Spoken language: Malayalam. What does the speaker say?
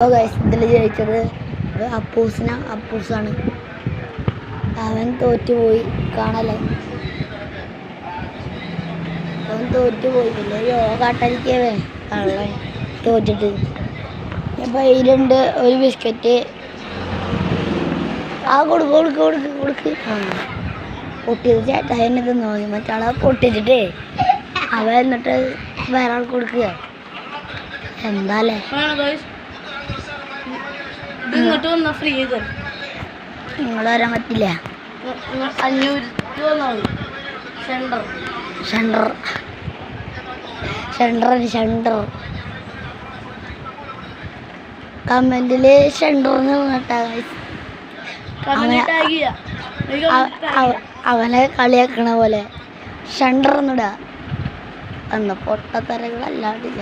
ഇതിൽ ജയിച്ചത് അപ്പൂസാണ്. അവൻ തോറ്റുപോയി. കാണല്ലേ, അവൻ തോറ്റുപോയി. പിന്നെ യോഗാട്ടരിക്കവേ കള്ളൻ തോറ്റിട്ട്. അപ്പം അതിലുണ്ട് ഒരു ബിസ്ക്കറ്റ്. കൊടുക്ക്. പൊട്ടിയത് ചേട്ടാ എന്നെ തിന്നോ? മറ്റാളെ പൊട്ടിച്ചിട്ടേ അവൻ എന്നിട്ട് വേറെ ആൾക്ക് കൊടുക്കുക. എന്താല്ലേ നിങ്ങൾ വരാൻ പറ്റില്ല. സെൻഡർ കമന്റില് സെൻഡർന്ന് കേട്ടാ. അവനെ കളിയാക്കണ പോലെ സെൻഡർ എന്നിടാ. പൊട്ടത്തരങ്ങളല്ലാണ്ടില്ല.